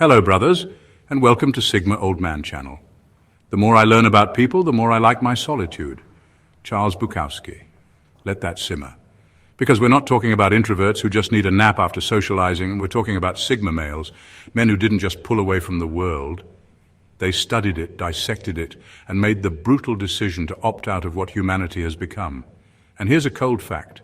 Hello, brothers, and welcome to Sigma Old Man Channel. The more I learn about people, the more I like my solitude. Charles Bukowski. Let that simmer. Because we're not talking about introverts who just need a nap after socializing, we're talking about Sigma males, men who didn't just pull away from the world. They studied it, dissected it, and made the brutal decision to opt out of what humanity has become. And here's a cold fact.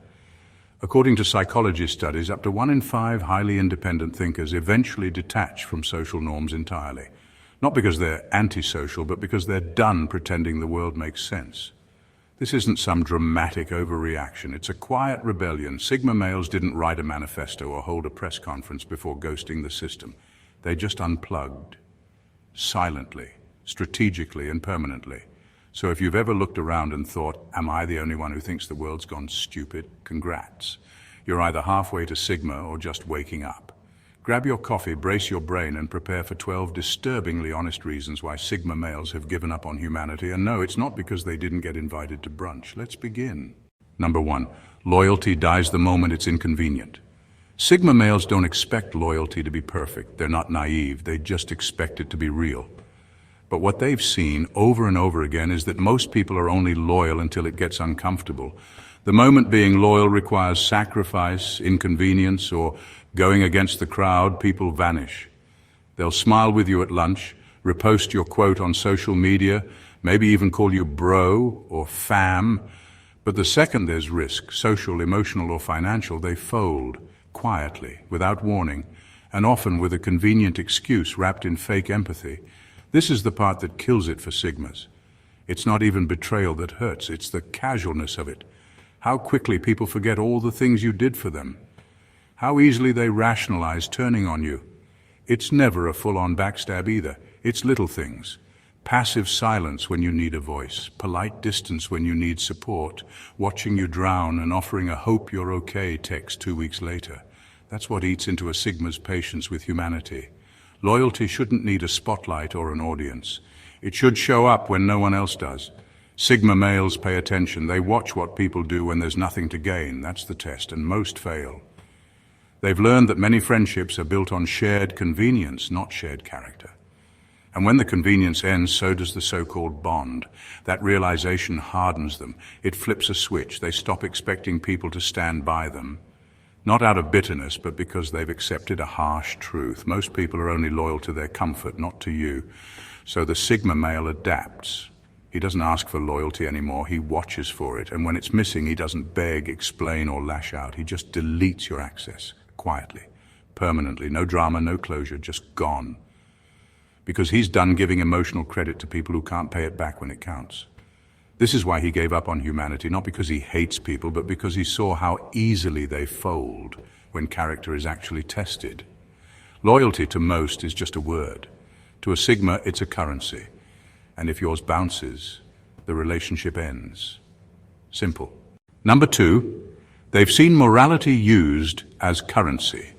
According to psychology studies, up to 1 in 5 highly independent thinkers eventually detach from social norms entirely. Not because they're antisocial, but because they're done pretending the world makes sense. This isn't some dramatic overreaction. It's a quiet rebellion. Sigma males didn't write a manifesto or hold a press conference before ghosting the system. They just unplugged. Silently, strategically, and permanently. So if you've ever looked around and thought, am I the only one who thinks the world's gone stupid? Congrats. You're either halfway to Sigma or just waking up. Grab your coffee, brace your brain, and prepare for 12 disturbingly honest reasons why Sigma males have given up on humanity. And no, it's not because they didn't get invited to brunch. Let's begin. Number 1, loyalty dies the moment it's inconvenient. Sigma males don't expect loyalty to be perfect. They're not naive. They just expect it to be real. But what they've seen over and over again is that most people are only loyal until it gets uncomfortable. The moment being loyal requires sacrifice, inconvenience, or going against the crowd, people vanish. They'll smile with you at lunch, repost your quote on social media, maybe even call you bro or fam. But the second there's risk, social, emotional, or financial, they fold, quietly, without warning, and often with a convenient excuse wrapped in fake empathy. This is the part that kills it for Sigmas. It's not even betrayal that hurts, it's the casualness of it. How quickly people forget all the things you did for them. How easily they rationalize turning on you. It's never a full-on backstab either. It's little things. Passive silence when you need a voice, polite distance when you need support, watching you drown and offering a hope you're okay text 2 weeks later. That's what eats into a Sigma's patience with humanity. Loyalty shouldn't need a spotlight or an audience. It should show up when no one else does. Sigma males pay attention. They watch what people do when there's nothing to gain. That's the test, and most fail. They've learned that many friendships are built on shared convenience, not shared character. And when the convenience ends, so does the so-called bond. That realization hardens them. It flips a switch. They stop expecting people to stand by them. Not out of bitterness, but because they've accepted a harsh truth. Most people are only loyal to their comfort, not to you. So the Sigma male adapts. He doesn't ask for loyalty anymore, he watches for it. And when it's missing, he doesn't beg, explain, or lash out. He just deletes your access, quietly, permanently. No drama, no closure, just gone. Because he's done giving emotional credit to people who can't pay it back when it counts. This is why he gave up on humanity, not because he hates people, but because he saw how easily they fold when character is actually tested. Loyalty to most is just a word. To a Sigma, it's a currency. And if yours bounces, the relationship ends. Simple. Number 2, they've seen morality used as currency.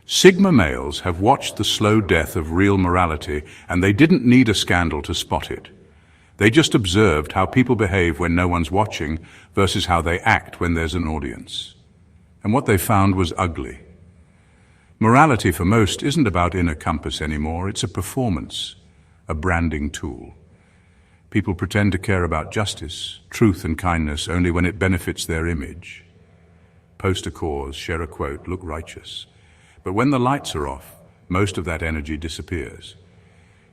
Sigma males have watched the slow death of real morality, and they didn't need a scandal to spot it. They just observed how people behave when no one's watching versus how they act when there's an audience. And what they found was ugly. Morality for most isn't about inner compass anymore. It's a performance, a branding tool. People pretend to care about justice, truth, and kindness only when it benefits their image. Post a cause, share a quote, look righteous. But when the lights are off, most of that energy disappears.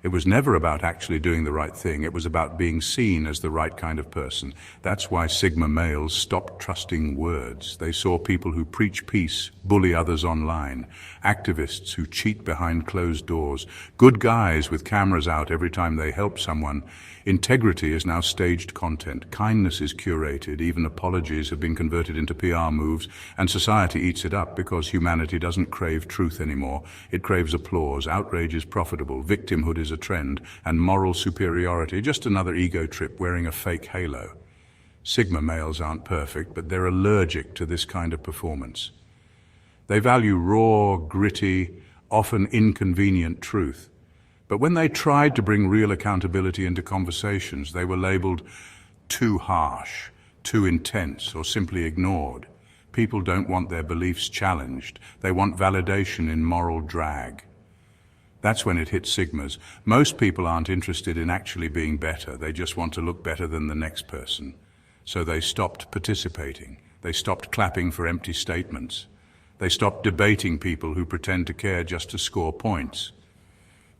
It was never about actually doing the right thing. It was about being seen as the right kind of person. That's why Sigma males stopped trusting words. They saw people who preach peace, bully others online, activists who cheat behind closed doors, good guys with cameras out every time they help someone. Integrity is now staged content. Kindness is curated. Even apologies have been converted into PR moves, and society eats it up because humanity doesn't crave truth anymore. It craves applause. Outrage is profitable. Victimhood is a trend, and moral superiority just another ego trip wearing a fake halo. Sigma males aren't perfect, but they're allergic to this kind of performance. They value raw, gritty, often inconvenient truth. But when they tried to bring real accountability into conversations, they were labeled too harsh, too intense, or simply ignored. People don't want their beliefs challenged. They want validation in moral drag. That's when it hit Sigmas. Most people aren't interested in actually being better. They just want to look better than the next person. So they stopped participating. They stopped clapping for empty statements. They stopped debating people who pretend to care just to score points.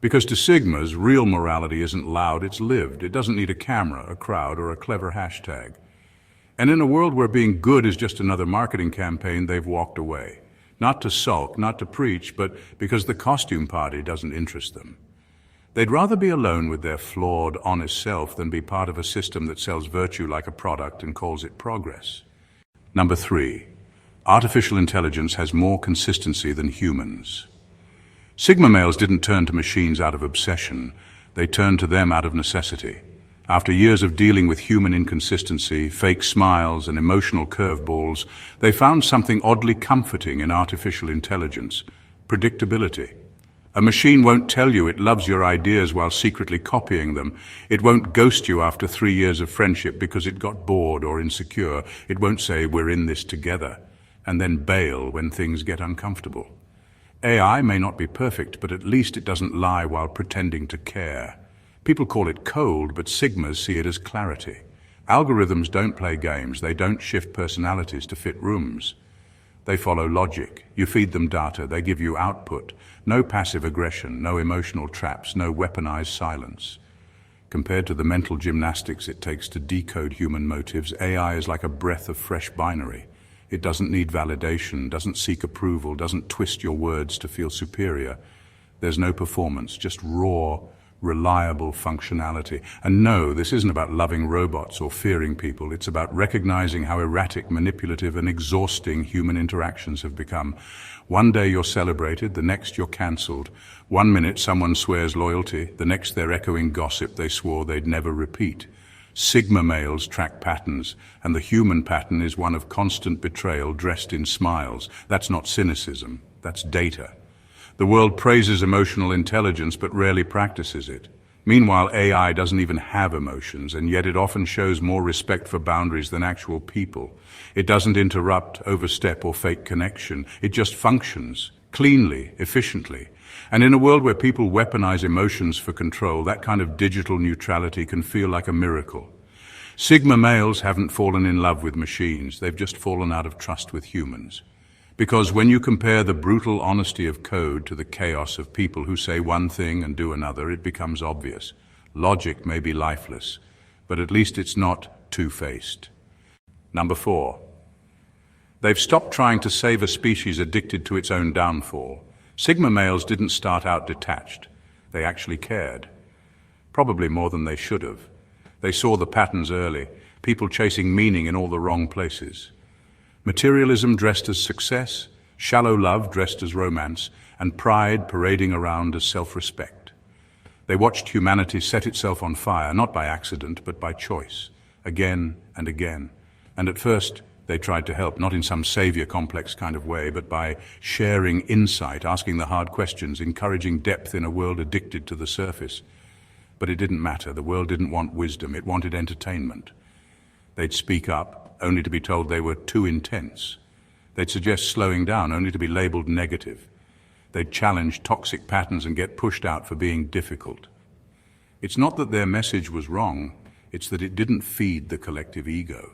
Because to Sigmas, real morality isn't loud, it's lived. It doesn't need a camera, a crowd, or a clever hashtag. And in a world where being good is just another marketing campaign, they've walked away. Not to sulk, not to preach, but because the costume party doesn't interest them. They'd rather be alone with their flawed, honest self than be part of a system that sells virtue like a product and calls it progress. Number 3. Artificial intelligence has more consistency than humans. Sigma males didn't turn to machines out of obsession. They turned to them out of necessity. After years of dealing with human inconsistency, fake smiles, and emotional curveballs, they found something oddly comforting in artificial intelligence: predictability. A machine won't tell you it loves your ideas while secretly copying them. It won't ghost you after 3 years of friendship because it got bored or insecure. It won't say, "We're in this together," and then bail when things get uncomfortable. AI may not be perfect, but at least it doesn't lie while pretending to care. People call it cold, but Sigmas see it as clarity. Algorithms don't play games. They don't shift personalities to fit rooms. They follow logic. You feed them data, they give you output. No passive aggression, no emotional traps, no weaponized silence. Compared to the mental gymnastics it takes to decode human motives, AI is like a breath of fresh binary. It doesn't need validation, doesn't seek approval, doesn't twist your words to feel superior. There's no performance, just raw, reliable functionality. And no, this isn't about loving robots or fearing people. It's about recognizing how erratic, manipulative, and exhausting human interactions have become. One day you're celebrated, the next you're cancelled. 1 minute someone swears loyalty, the next they're echoing gossip they swore they'd never repeat. Sigma males track patterns, and the human pattern is one of constant betrayal dressed in smiles. That's not cynicism, that's data. The world praises emotional intelligence but rarely practices it. Meanwhile, AI doesn't even have emotions, and yet it often shows more respect for boundaries than actual people. It doesn't interrupt, overstep, or fake connection. It just functions, cleanly, efficiently. And in a world where people weaponize emotions for control, that kind of digital neutrality can feel like a miracle. Sigma males haven't fallen in love with machines. They've just fallen out of trust with humans. Because when you compare the brutal honesty of code to the chaos of people who say one thing and do another, it becomes obvious. Logic may be lifeless, but at least it's not two-faced. Number 4. They've stopped trying to save a species addicted to its own downfall. Sigma males didn't start out detached. They actually cared. Probably more than they should have. They saw the patterns early, people chasing meaning in all the wrong places. Materialism dressed as success, shallow love dressed as romance, and pride parading around as self-respect. They watched humanity set itself on fire, not by accident, but by choice, again and again. And at first, they tried to help, not in some savior complex kind of way, but by sharing insight, asking the hard questions, encouraging depth in a world addicted to the surface. But it didn't matter. The world didn't want wisdom. It wanted entertainment. They'd speak up, only to be told they were too intense. They'd suggest slowing down, only to be labeled negative. They'd challenge toxic patterns and get pushed out for being difficult. It's not that their message was wrong, it's that it didn't feed the collective ego.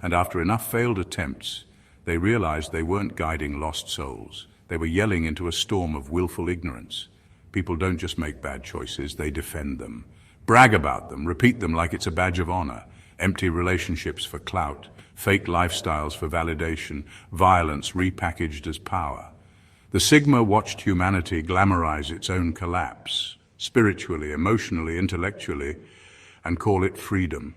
And after enough failed attempts, they realized they weren't guiding lost souls. They were yelling into a storm of willful ignorance. People don't just make bad choices, they defend them. Brag about them, repeat them like it's a badge of honor. Empty relationships for clout, fake lifestyles for validation, violence repackaged as power. The Sigma watched humanity glamorize its own collapse, spiritually, emotionally, intellectually, and call it freedom.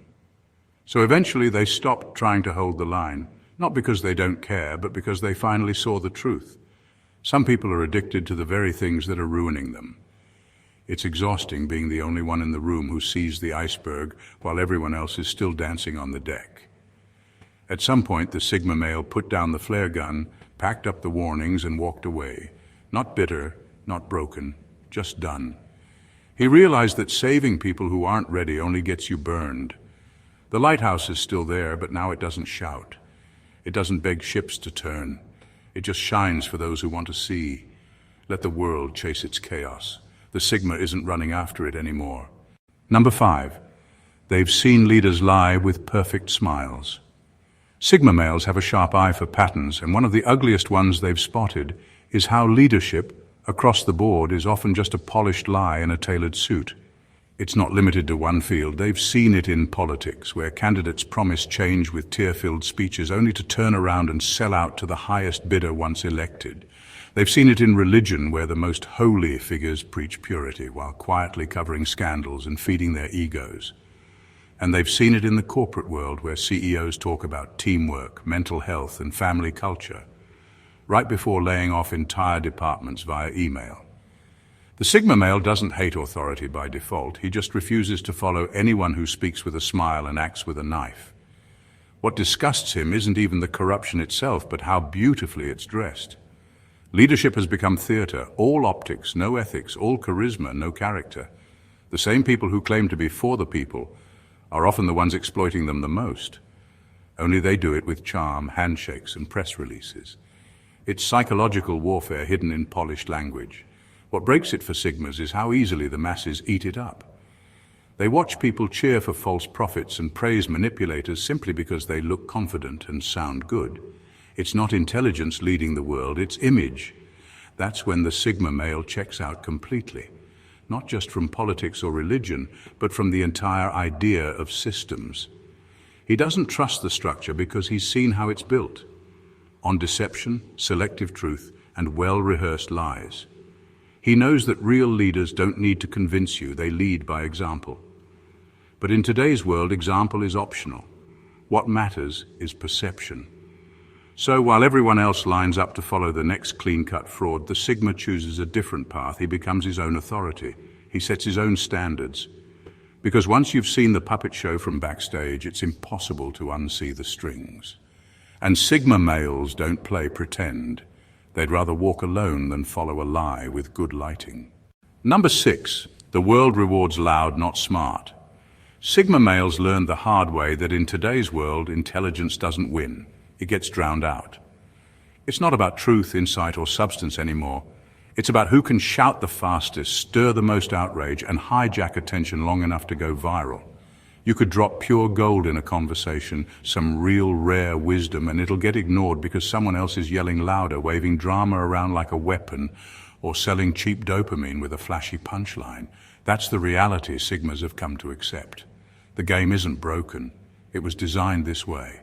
So eventually they stopped trying to hold the line, not because they don't care, but because they finally saw the truth. Some people are addicted to the very things that are ruining them. It's exhausting being the only one in the room who sees the iceberg while everyone else is still dancing on the deck. At some point, the Sigma male put down the flare gun, packed up the warnings, and walked away. Not bitter, not broken, just done. He realized that saving people who aren't ready only gets you burned. The lighthouse is still there, but now it doesn't shout. It doesn't beg ships to turn. It just shines for those who want to see. Let the world chase its chaos. The Sigma isn't running after it anymore. Number 5. They've seen leaders lie with perfect smiles. Sigma males have a sharp eye for patterns, and one of the ugliest ones they've spotted is how leadership, across the board, is often just a polished lie in a tailored suit. It's not limited to one field. They've seen it in politics, where candidates promise change with tear-filled speeches only to turn around and sell out to the highest bidder once elected. They've seen it in religion, where the most holy figures preach purity while quietly covering scandals and feeding their egos. And they've seen it in the corporate world, where CEOs talk about teamwork, mental health, and family culture, right before laying off entire departments via email. The Sigma male doesn't hate authority by default. He just refuses to follow anyone who speaks with a smile and acts with a knife. What disgusts him isn't even the corruption itself, but how beautifully it's dressed. Leadership has become theater, all optics, no ethics, all charisma, no character. The same people who claim to be for the people are often the ones exploiting them the most. Only they do it with charm, handshakes, and press releases. It's psychological warfare hidden in polished language. What breaks it for Sigmas is how easily the masses eat it up. They watch people cheer for false prophets and praise manipulators simply because they look confident and sound good. It's not intelligence leading the world, it's image. That's when the Sigma male checks out completely. Not just from politics or religion, but from the entire idea of systems. He doesn't trust the structure because he's seen how it's built, on deception, selective truth, and well-rehearsed lies. He knows that real leaders don't need to convince you, they lead by example. But in today's world, example is optional. What matters is perception. So while everyone else lines up to follow the next clean-cut fraud, the Sigma chooses a different path. He becomes his own authority. He sets his own standards. Because once you've seen the puppet show from backstage, it's impossible to unsee the strings. And Sigma males don't play pretend. They'd rather walk alone than follow a lie with good lighting. Number 6. The world rewards loud, not smart. Sigma males learned the hard way that in today's world, intelligence doesn't win. It gets drowned out. It's not about truth, insight, or substance anymore. It's about who can shout the fastest, stir the most outrage, and hijack attention long enough to go viral. You could drop pure gold in a conversation, some real rare wisdom, and it'll get ignored because someone else is yelling louder, waving drama around like a weapon, or selling cheap dopamine with a flashy punchline. That's the reality Sigmas have come to accept. The game isn't broken. It was designed this way.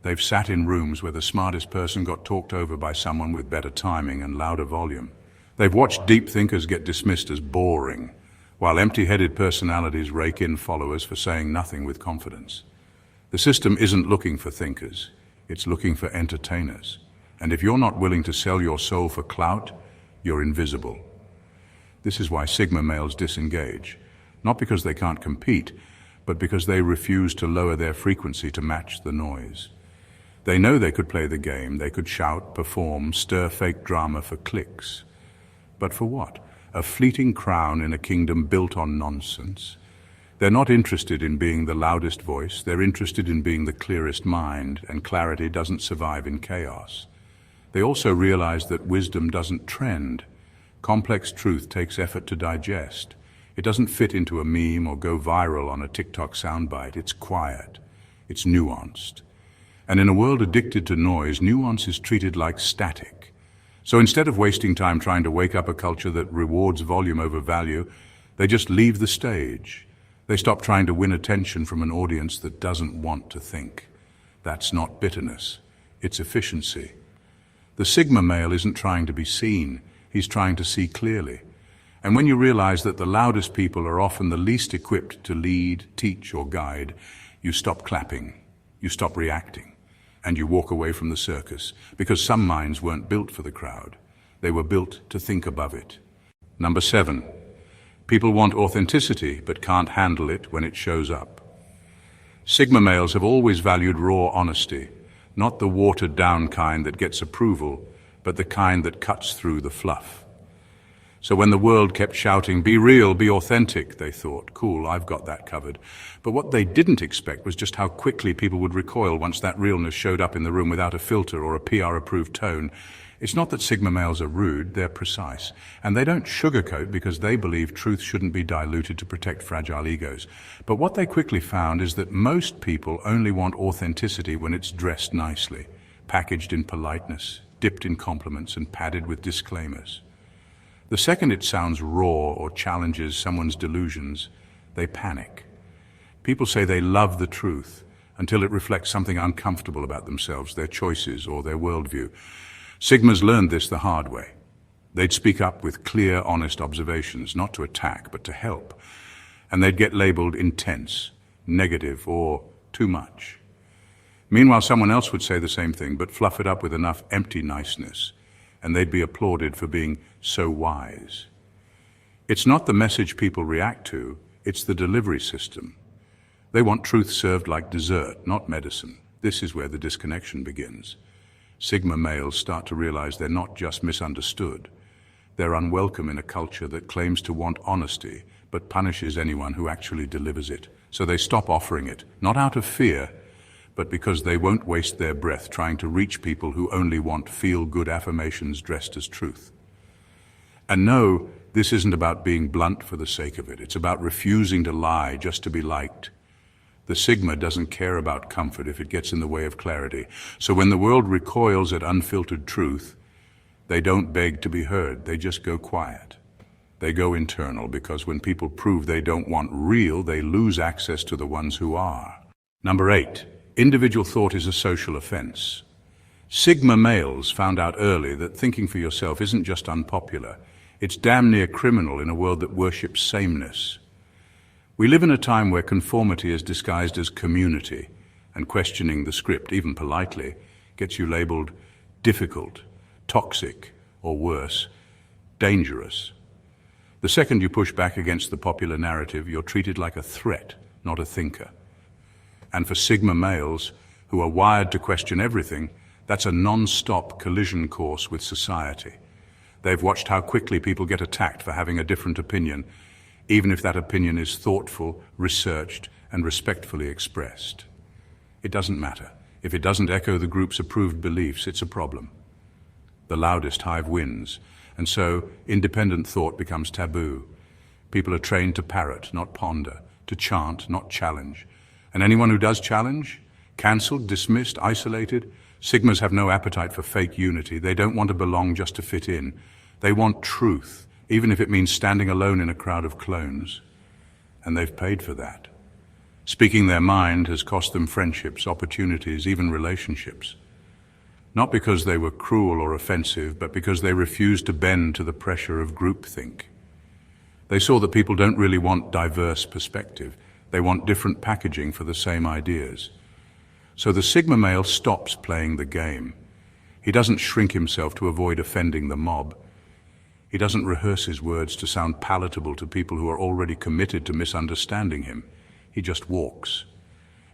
They've sat in rooms where the smartest person got talked over by someone with better timing and louder volume. They've watched deep thinkers get dismissed as boring, while empty-headed personalities rake in followers for saying nothing with confidence. The system isn't looking for thinkers, it's looking for entertainers. And if you're not willing to sell your soul for clout, you're invisible. This is why Sigma males disengage, not because they can't compete, but because they refuse to lower their frequency to match the noise. They know they could play the game, they could shout, perform, stir fake drama for clicks. But for what? A fleeting crown in a kingdom built on nonsense. They're not interested in being the loudest voice, they're interested in being the clearest mind, and clarity doesn't survive in chaos. They also realize that wisdom doesn't trend. Complex truth takes effort to digest. It doesn't fit into a meme or go viral on a TikTok soundbite. It's quiet. It's nuanced. And in a world addicted to noise, nuance is treated like static. So instead of wasting time trying to wake up a culture that rewards volume over value, they just leave the stage. They stop trying to win attention from an audience that doesn't want to think. That's not bitterness. It's efficiency. The Sigma male isn't trying to be seen. He's trying to see clearly. And when you realize that the loudest people are often the least equipped to lead, teach, or guide, you stop clapping. You stop reacting. And you walk away from the circus, because some minds weren't built for the crowd. They were built to think above it. Number 7. People want authenticity, but can't handle it when it shows up. Sigma males have always valued raw honesty, not the watered-down kind that gets approval, but the kind that cuts through the fluff. So when the world kept shouting, "Be real, be authentic," they thought, cool, I've got that covered. But what they didn't expect was just how quickly people would recoil once that realness showed up in the room without a filter or a PR-approved tone. It's not that Sigma males are rude, they're precise. And they don't sugarcoat because they believe truth shouldn't be diluted to protect fragile egos. But what they quickly found is that most people only want authenticity when it's dressed nicely, packaged in politeness, dipped in compliments, and padded with disclaimers. The second it sounds raw or challenges someone's delusions, they panic. People say they love the truth until it reflects something uncomfortable about themselves, their choices, or their worldview. Sigmas learned this the hard way. They'd speak up with clear, honest observations, not to attack, but to help. And they'd get labeled intense, negative, or too much. Meanwhile, someone else would say the same thing, but fluff it up with enough empty niceness, and they'd be applauded for being so wise. It's not the message people react to, it's the delivery system. They want truth served like dessert, not medicine. This is where the disconnection begins. Sigma males start to realize they're not just misunderstood. They're unwelcome in a culture that claims to want honesty, but punishes anyone who actually delivers it. So they stop offering it, not out of fear, but because they won't waste their breath trying to reach people who only want feel-good affirmations dressed as truth. And no, this isn't about being blunt for the sake of it. It's about refusing to lie just to be liked. The Sigma doesn't care about comfort if it gets in the way of clarity. So when the world recoils at unfiltered truth, they don't beg to be heard, they just go quiet. They go internal, because when people prove they don't want real, they lose access to the ones who are. Number 8, individual thought is a social offense. Sigma males found out early that thinking for yourself isn't just unpopular, it's damn near criminal in a world that worships sameness. We live in a time where conformity is disguised as community, and questioning the script, even politely, gets you labeled difficult, toxic, or worse, dangerous. The second you push back against the popular narrative, you're treated like a threat, not a thinker. And for Sigma males, who are wired to question everything, that's a non-stop collision course with society. They've watched how quickly people get attacked for having a different opinion, even if that opinion is thoughtful, researched, and respectfully expressed. It doesn't matter. If it doesn't echo the group's approved beliefs, it's a problem. The loudest hive wins, and so independent thought becomes taboo. People are trained to parrot, not ponder, to chant, not challenge. And anyone who does challenge, cancelled, dismissed, isolated. Sigmas have no appetite for fake unity. They don't want to belong just to fit in. They want truth, even if it means standing alone in a crowd of clones. And they've paid for that. Speaking their mind has cost them friendships, opportunities, even relationships. Not because they were cruel or offensive, but because they refused to bend to the pressure of groupthink. They saw that people don't really want diverse perspective. They want different packaging for the same ideas. So the Sigma male stops playing the game. He doesn't shrink himself to avoid offending the mob. He doesn't rehearse his words to sound palatable to people who are already committed to misunderstanding him. He just walks.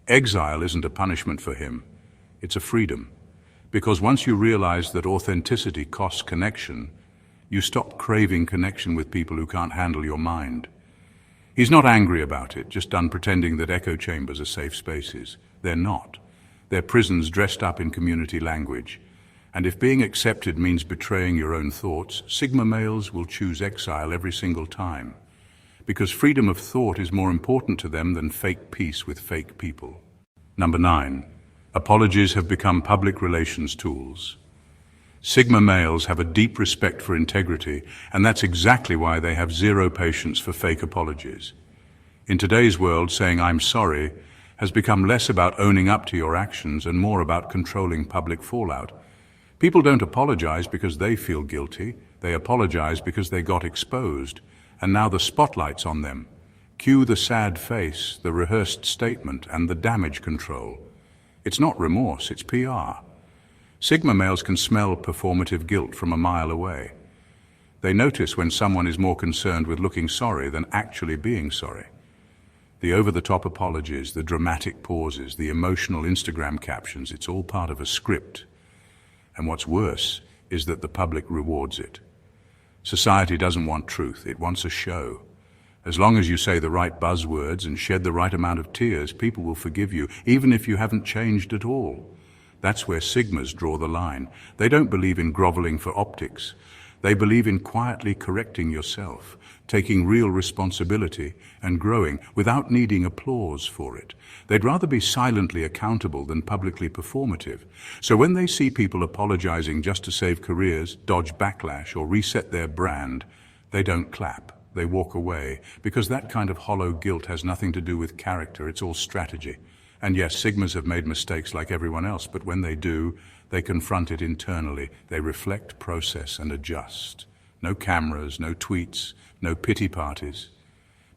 Exile isn't a punishment for him. It's a freedom. Because once you realize that authenticity costs connection, you stop craving connection with people who can't handle your mind. He's not angry about it, just done pretending that echo chambers are safe spaces. They're not. They're prisons dressed up in community language. And if being accepted means betraying your own thoughts, Sigma males will choose exile every single time. Because freedom of thought is more important to them than fake peace with fake people. Number 9, apologies have become public relations tools. Sigma males have a deep respect for integrity, and that's exactly why they have zero patience for fake apologies. In today's world, saying "I'm sorry" has become less about owning up to your actions and more about controlling public fallout. People don't apologize because they feel guilty. They apologize because they got exposed, and now the spotlight's on them. Cue the sad face, the rehearsed statement, and the damage control. It's not remorse, it's PR. Sigma males can smell performative guilt from a mile away. They notice when someone is more concerned with looking sorry than actually being sorry. The over-the-top apologies, the dramatic pauses, the emotional Instagram captions, it's all part of a script. And what's worse is that the public rewards it. Society doesn't want truth, it wants a show. As long as you say the right buzzwords and shed the right amount of tears, people will forgive you, even if you haven't changed at all. That's where Sigmas draw the line. They don't believe in groveling for optics. They believe in quietly correcting yourself, taking real responsibility and growing without needing applause for it. They'd rather be silently accountable than publicly performative. So when they see people apologizing just to save careers, dodge backlash, or reset their brand, they don't clap. They walk away, because that kind of hollow guilt has nothing to do with character, it's all strategy. And yes, Sigmas have made mistakes like everyone else, but when they do, they confront it internally. They reflect, process, and adjust. No cameras, no tweets, no pity parties.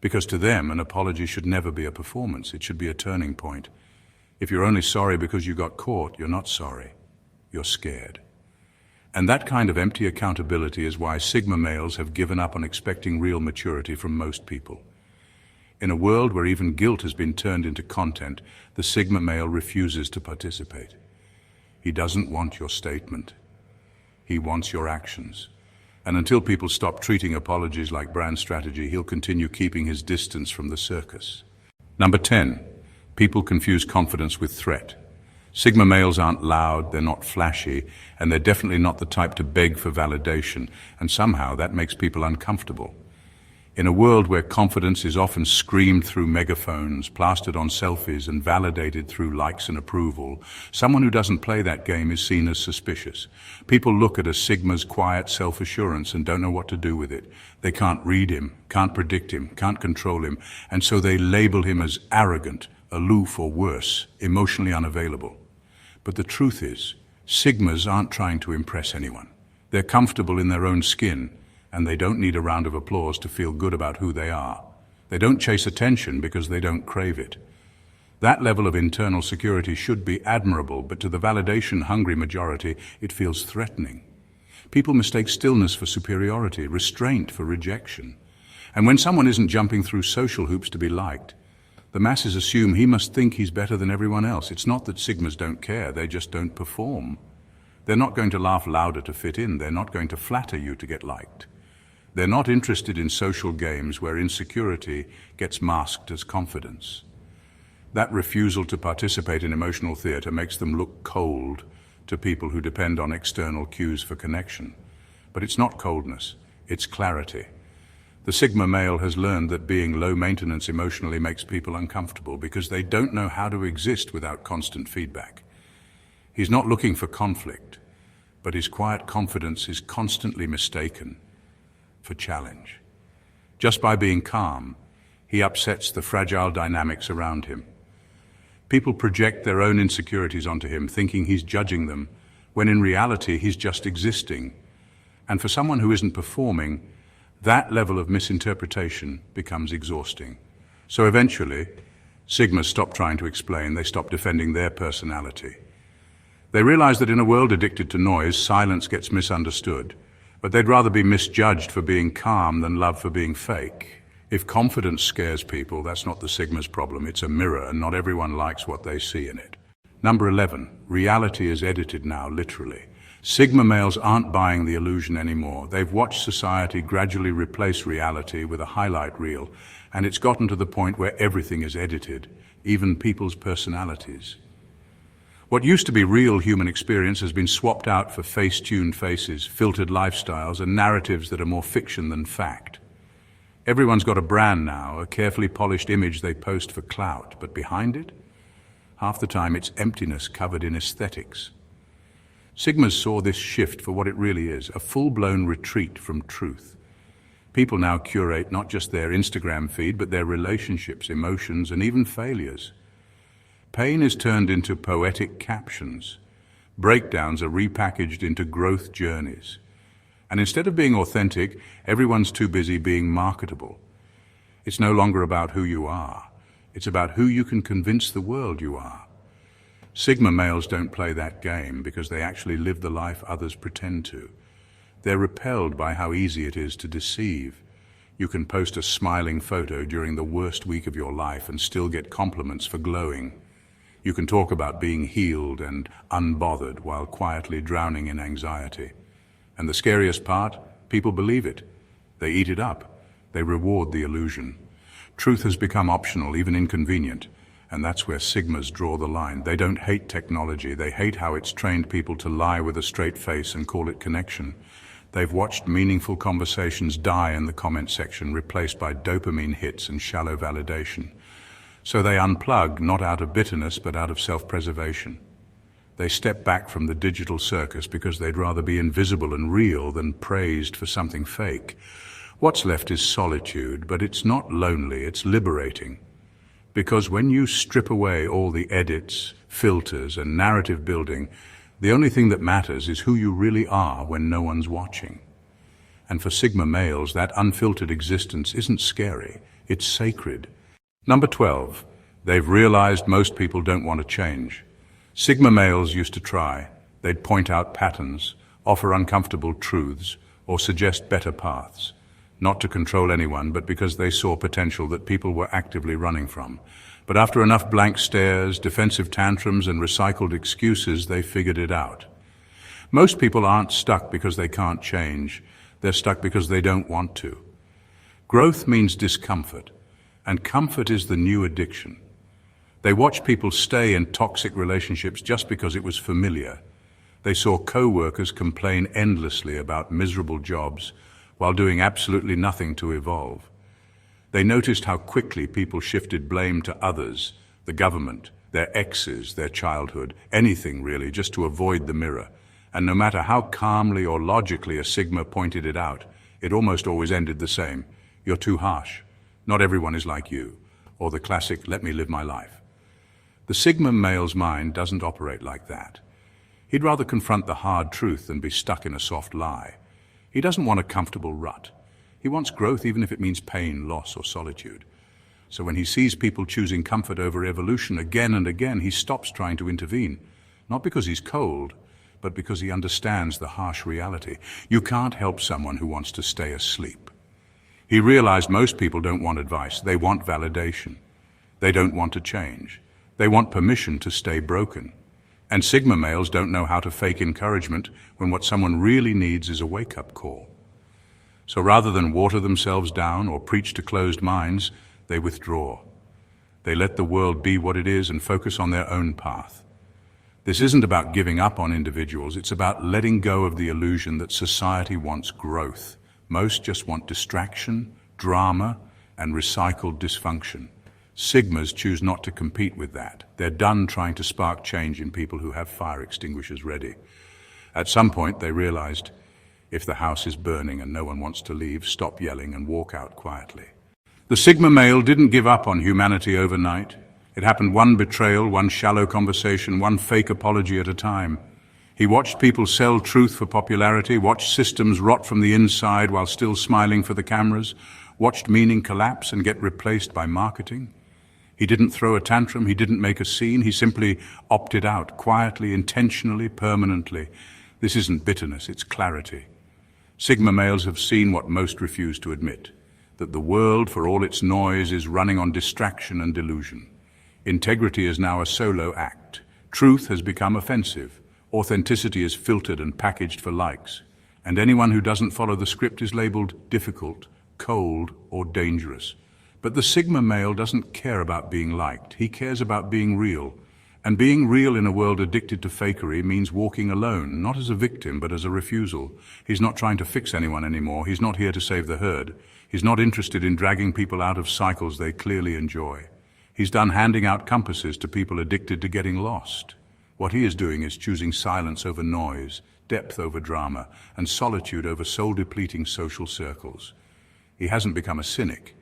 Because to them, an apology should never be a performance. It should be a turning point. If you're only sorry because you got caught, you're not sorry. You're scared. And that kind of empty accountability is why Sigma males have given up on expecting real maturity from most people. In a world where even guilt has been turned into content, the Sigma male refuses to participate. He doesn't want your statement. He wants your actions. And until people stop treating apologies like brand strategy, he'll continue keeping his distance from the circus. Number 10. People confuse confidence with threat. Sigma males aren't loud, they're not flashy, and they're definitely not the type to beg for validation, and somehow that makes people uncomfortable. In a world where confidence is often screamed through megaphones, plastered on selfies, and validated through likes and approval, someone who doesn't play that game is seen as suspicious. People look at a Sigma's quiet self-assurance and don't know what to do with it. They can't read him, can't predict him, can't control him, and so they label him as arrogant, aloof, or worse, emotionally unavailable. But the truth is, Sigmas aren't trying to impress anyone. They're comfortable in their own skin, and they don't need a round of applause to feel good about who they are. They don't chase attention because they don't crave it. That level of internal security should be admirable, but to the validation-hungry majority, it feels threatening. People mistake stillness for superiority, restraint for rejection. And when someone isn't jumping through social hoops to be liked, the masses assume he must think he's better than everyone else. It's not that Sigmas don't care, they just don't perform. They're not going to laugh louder to fit in. They're not going to flatter you to get liked. They're not interested in social games where insecurity gets masked as confidence. That refusal to participate in emotional theater makes them look cold to people who depend on external cues for connection. But it's not coldness, it's clarity. The Sigma male has learned that being low maintenance emotionally makes people uncomfortable because they don't know how to exist without constant feedback. He's not looking for conflict, but his quiet confidence is constantly mistaken for challenge. Just by being calm, he upsets the fragile dynamics around him. People project their own insecurities onto him, thinking he's judging them, when in reality he's just existing. And for someone who isn't performing, that level of misinterpretation becomes exhausting. So eventually, Sigmas stop trying to explain, they stop defending their personality. They realize that in a world addicted to noise, silence gets misunderstood, but they'd rather be misjudged for being calm than loved for being fake. If confidence scares people, that's not the Sigma's problem, it's a mirror, and not everyone likes what they see in it. Number 11, reality is edited now, literally. Sigma males aren't buying the illusion anymore. They've watched society gradually replace reality with a highlight reel, and it's gotten to the point where everything is edited, even people's personalities. What used to be real human experience has been swapped out for face-tuned faces, filtered lifestyles, and narratives that are more fiction than fact. Everyone's got a brand now, a carefully polished image they post for clout, but behind it, half the time it's emptiness covered in aesthetics. Sigmas saw this shift for what it really is, a full-blown retreat from truth. People now curate not just their Instagram feed, but their relationships, emotions, and even failures. Pain is turned into poetic captions. Breakdowns are repackaged into growth journeys. And instead of being authentic, everyone's too busy being marketable. It's no longer about who you are. It's about who you can convince the world you are. Sigma males don't play that game because they actually live the life others pretend to. They're repelled by how easy it is to deceive. You can post a smiling photo during the worst week of your life and still get compliments for glowing. You can talk about being healed and unbothered while quietly drowning in anxiety. And the scariest part, people believe it. They eat it up. They reward the illusion. Truth has become optional, even inconvenient. And that's where Sigmas draw the line. They don't hate technology. They hate how it's trained people to lie with a straight face and call it connection. They've watched meaningful conversations die in the comment section, replaced by dopamine hits and shallow validation. So they unplug, not out of bitterness, but out of self-preservation. They step back from the digital circus because they'd rather be invisible and real than praised for something fake. What's left is solitude, but it's not lonely, it's liberating. Because when you strip away all the edits, filters, and narrative building, the only thing that matters is who you really are when no one's watching. And for Sigma males, that unfiltered existence isn't scary, it's sacred. Number 12, they've realized most people don't want to change. Sigma males used to try. They'd point out patterns, offer uncomfortable truths, or suggest better paths. Not to control anyone, but because they saw potential that people were actively running from. But after enough blank stares, defensive tantrums, and recycled excuses, they figured it out. Most people aren't stuck because they can't change. They're stuck because they don't want to. Growth means discomfort, and comfort is the new addiction. They watched people stay in toxic relationships just because it was familiar. They saw co-workers complain endlessly about miserable jobs while doing absolutely nothing to evolve. They noticed how quickly people shifted blame to others, the government, their exes, their childhood, anything really, just to avoid the mirror. And no matter how calmly or logically a Sigma pointed it out, it almost always ended the same. You're too harsh. Not everyone is like you. Or the classic, let me live my life. The Sigma male's mind doesn't operate like that. He'd rather confront the hard truth than be stuck in a soft lie. He doesn't want a comfortable rut. He wants growth even if it means pain, loss, or solitude. So when he sees people choosing comfort over evolution again and again, he stops trying to intervene. Not because he's cold, but because he understands the harsh reality. You can't help someone who wants to stay asleep. He realized most people don't want advice. They want validation. They don't want to change. They want permission to stay broken. And Sigma males don't know how to fake encouragement when what someone really needs is a wake-up call. So rather than water themselves down or preach to closed minds, they withdraw. They let the world be what it is and focus on their own path. This isn't about giving up on individuals, it's about letting go of the illusion that society wants growth. Most just want distraction, drama, and recycled dysfunction. Sigmas choose not to compete with that. They're done trying to spark change in people who have fire extinguishers ready. At some point, they realized, if the house is burning and no one wants to leave, stop yelling and walk out quietly. The Sigma male didn't give up on humanity overnight. It happened one betrayal, one shallow conversation, one fake apology at a time. He watched people sell truth for popularity, watched systems rot from the inside while still smiling for the cameras, watched meaning collapse and get replaced by marketing. He didn't throw a tantrum, he didn't make a scene, he simply opted out, quietly, intentionally, permanently. This isn't bitterness, it's clarity. Sigma males have seen what most refuse to admit, that the world, for all its noise, is running on distraction and delusion. Integrity is now a solo act. Truth has become offensive. Authenticity is filtered and packaged for likes. And anyone who doesn't follow the script is labeled difficult, cold, or dangerous. But the Sigma male doesn't care about being liked. He cares about being real. And being real in a world addicted to fakery means walking alone, not as a victim, but as a refusal. He's not trying to fix anyone anymore. He's not here to save the herd. He's not interested in dragging people out of cycles they clearly enjoy. He's done handing out compasses to people addicted to getting lost. What he is doing is choosing silence over noise, depth over drama, and solitude over soul-depleting social circles. He hasn't become a cynic.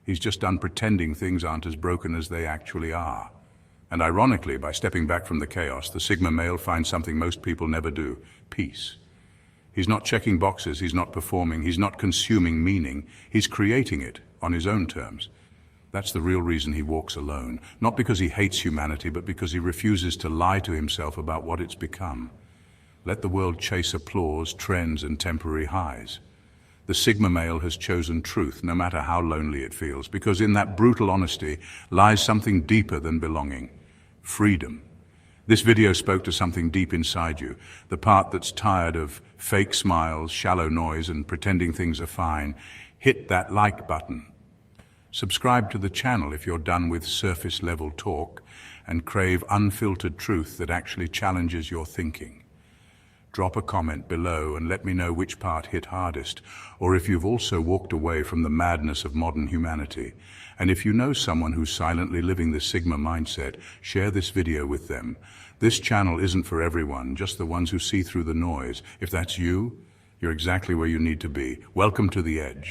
He's just done pretending things aren't as broken as they actually are. And ironically, by stepping back from the chaos, the Sigma male finds something most people never do: peace. He's not checking boxes, he's not performing, he's not consuming meaning. He's creating it on his own terms. That's the real reason he walks alone. Not because he hates humanity, but because he refuses to lie to himself about what it's become. Let the world chase applause, trends, and temporary highs. The Sigma male has chosen truth, no matter how lonely it feels, because in that brutal honesty lies something deeper than belonging: freedom. This video spoke to something deep inside you, the part that's tired of fake smiles, shallow noise, and pretending things are fine. Hit that like button. Subscribe to the channel if you're done with surface-level talk and crave unfiltered truth that actually challenges your thinking. Drop a comment below and let me know which part hit hardest, or if you've also walked away from the madness of modern humanity. And if you know someone who's silently living the Sigma mindset, share this video with them. This channel isn't for everyone, just the ones who see through the noise. If that's you, you're exactly where you need to be. Welcome to the edge.